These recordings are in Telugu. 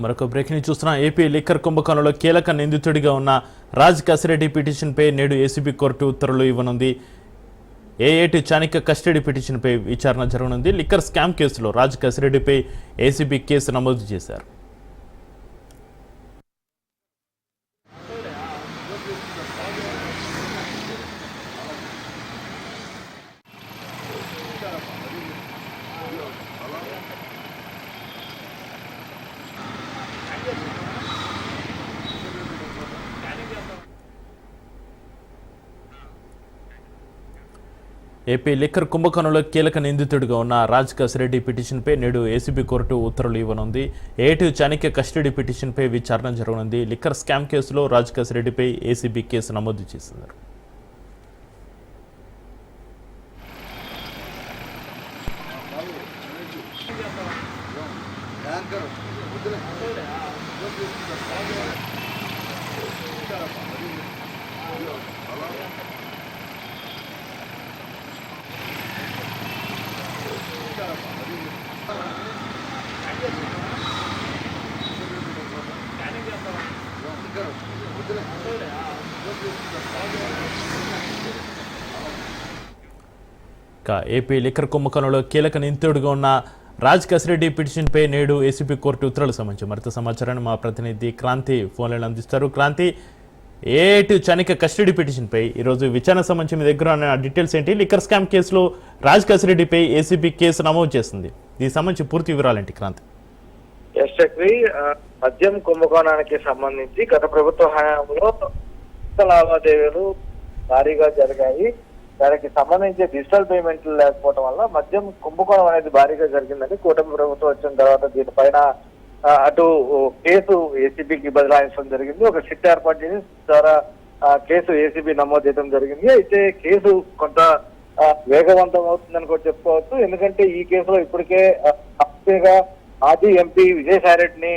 మరొక బ్రేకింగ్ చూస్తున్న ఏపీ లిక్కర్ కుంభకోణంలో కీలక నిందితుడిగా ఉన్న రాజ్ కసిరెడ్డి పిటిషన్పై నేడు ఏసీబీ కోర్టు ఉత్తర్వులు ఇవ్వనుంది. ఏఏటి చాణక్య కస్టడీ పిటిషన్పై విచారణ జరగనుంది. లిక్కర్ స్కామ్ కేసులో రాజ్ కసిరెడ్డిపై ఏసీబీ కేసు నమోదు చేశారు. ఏపీ లిక్కర్ కుంభకోణంలో కీలక నిందితుడిగా ఉన్న రాజ్ కసిరెడ్డి పిటిషన్పై నేడు ఏసీబీ కోర్టు ఉత్తర్వులు ఇవ్వనుంది. ఏఏటి చాణక్య కస్టడీ పిటిషన్పై విచారణ జరగనుంది. లిక్కర్ స్కామ్ కేసులో రాజ్ కసిరెడ్డిపై ఏసీబీ కేసు నమోదు చేశారు. ఏపీ లిక్కర్ కుంభకోణంలో కీలక నిందితుడిగా ఉన్న రాజ్ కసిరెడ్డి పిటిషన్పై నేడు ఏసీబీ కోర్టు ఉత్తర్వులకు సంబంధించి మరింత సమాచారాన్ని మా ప్రతినిధి క్రాంతి ఫోన్లైన్ అందిస్తారు. క్రాంతి, ఏఐటి చాణక్య కస్టడీ పిటిషన్పై ఈరోజు విచారణ సంబంధించి మీ దగ్గర ఉన్న డీటెయిల్స్ ఏంటి? లిక్కర్ స్కామ్ కేసులో రాజ్ కసిరెడ్డిపై ఏసీబీ కేసు నమోదు చేస్తుంది. దీనికి సంబంధించి పూర్తి వివరాలేంటి క్రాంతి? మద్యం కుంభకోణానికి సంబంధించి గత ప్రభుత్వ హయాంలో లావాదేవీలు భారీగా జరిగాయి. దానికి సంబంధించి డిజిటల్ పేమెంట్లు లేకపోవడం వల్ల మద్యం కుంభకోణం అనేది భారీగా జరిగిందని కూటమి ప్రభుత్వం వచ్చిన తర్వాత దీనిపైన అటు కేసు ఏసీబీకి బదలాయించడం జరిగింది. ఒక సిట్ ఏర్పాటు చేసి ద్వారా కేసు ఏసీబీ నమోదు చేయడం జరిగింది. అయితే కేసు కొంత వేగవంతం అవుతుందని కూడా చెప్పుకోవచ్చు. ఎందుకంటే ఈ కేసులో ఇప్పటికే మాజీ ఎంపీ విజయసాయిరెడ్డిని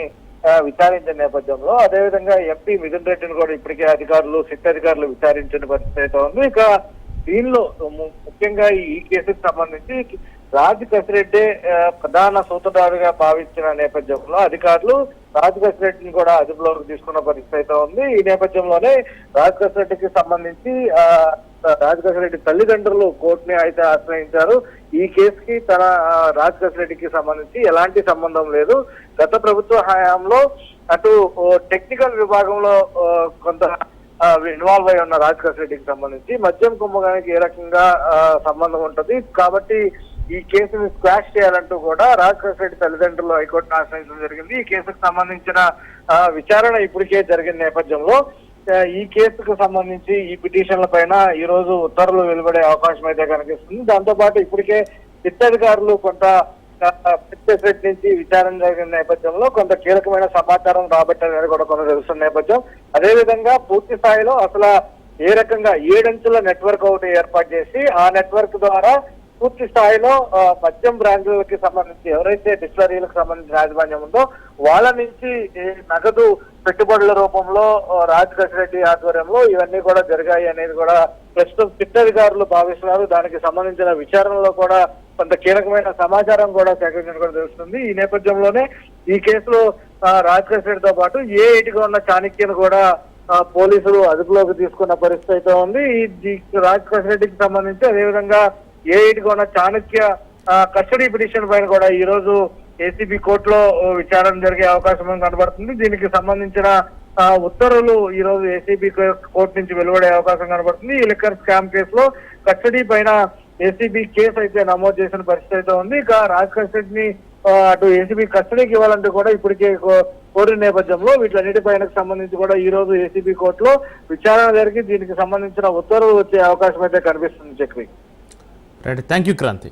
విచారించిన నేపథ్యంలో, అదేవిధంగా ఎంపీ మిథున్ రెడ్డిని కూడా ఇప్పటికే సిట్ అధికారులు విచారించిన పరిస్థితి అయితే ఉంది. ఇక దీనిలో ముఖ్యంగా ఈ కేసుకు సంబంధించి రాజ్ కసిరెడ్డి ప్రధాన సూత్రధారిగా భావించిన నేపథ్యంలో అధికారులు రాజ్ కసిరెడ్డిని కూడా అదుపులోకి తీసుకున్న పరిస్థితి అయితే ఉంది. ఈ నేపథ్యంలోనే రాజ్ కసిరెడ్డికి సంబంధించి రాజ్ కసిరెడ్డి తల్లిదండ్రులు కోర్టుని అయితే ఆశ్రయించారు. ఈ కేసుకి రాజ్ కసిరెడ్డికి సంబంధించి ఎలాంటి సంబంధం లేదు. గత ప్రభుత్వ హయాంలో అటు టెక్నికల్ విభాగంలో కొంత ఇన్వాల్వ్ అయి ఉన్న రాజ్ కసిరెడ్డికి సంబంధించి మద్యం కుంభకోణానికి ఏ రకంగా సంబంధం ఉంటుంది కాబట్టి ఈ కేసుని స్క్వాష్ చేయాలంటూ కూడా రాజ్ కసిరెడ్డి తల్లిదండ్రులు హైకోర్టును ఆశ్రయించడం జరిగింది. ఈ కేసుకు సంబంధించిన విచారణ ఇప్పటికే జరిగిన నేపథ్యంలో ఈ కేసుకు సంబంధించి ఈ పిటిషన్ల పైన ఈ రోజు ఉత్తర్వులు వెలువడే అవకాశం అయితే కనిపిస్తుంది. దాంతో పాటు ఇప్పటికే సిట్ అధికారులు కొంత సెట్ నుంచి విచారణ జరిగిన నేపథ్యంలో కొంత కీలకమైన సమాచారం రాబట్టారని కూడా కొంత తెలుస్తున్న నేపథ్యం. అదేవిధంగా పూర్తి స్థాయిలో అసలు ఏ రకంగా 7 అంచెల నెట్వర్క్ ఒకటి ఏర్పాటు చేసి ఆ నెట్వర్క్ ద్వారా పూర్తి స్థాయిలో మద్యం బ్రాండ్లకి సంబంధించి ఎవరైతే డిస్టిలరీలకు సంబంధించిన యాజమాన్యం ఉందో వాళ్ళ నుంచి నగదు పెట్టుబడుల రూపంలో రాజ్ కసిరెడ్డి ఆధ్వర్యంలో ఇవన్నీ కూడా జరిగాయి అనేది కూడా ప్రస్తుతం సిట్ అధికారులు భావిస్తున్నారు. దానికి సంబంధించిన విచారణలో కూడా కొంత కీలకమైన సమాచారం కూడా సేకరించడం కూడా తెలుస్తుంది. ఈ నేపథ్యంలోనే ఈ కేసులో రాజ్ కసిరెడ్డితో పాటు ఏఐటిగా ఉన్న చాణక్యను కూడా పోలీసులు అదుపులోకి తీసుకున్న పరిస్థితి అయితే ఉంది. ఈ రాజ్ కసిరెడ్డికి సంబంధించి అదేవిధంగా ఏఐటిగా ఉన్న చాణక్య కస్టడీ పిటిషన్ పైన కూడా ఈ రోజు ఏసీబీ కోర్టులో విచారణ జరిగే అవకాశం కనబడుతుంది. దీనికి సంబంధించిన ఉత్తర్వులు ఈ రోజు ఏసీబీ కోర్టు నుంచి వెలువడే అవకాశం కనబడుతుంది. ఈ లిక్కర్ స్కామ్ కేసులో కస్టడీ పైన ఏసీబీ కేసు అయితే నమోదు చేసిన పరిస్థితి అయితే ఉంది. ఇక రాజ్ కసిరెడ్డిని అటు ఏసీబీ కస్టడీకి ఇవ్వాలంటూ కూడా ఇప్పటికే కోరిన నేపథ్యంలో వీటిలన్నిటిపైన సంబంధించి కూడా ఈ రోజు ఏసీబీ కోర్టులో విచారణ జరిగి దీనికి సంబంధించిన ఉత్తర్వులు వచ్చే అవకాశం అయితే కనిపిస్తుంది. Chakri, right, thank you Kranti.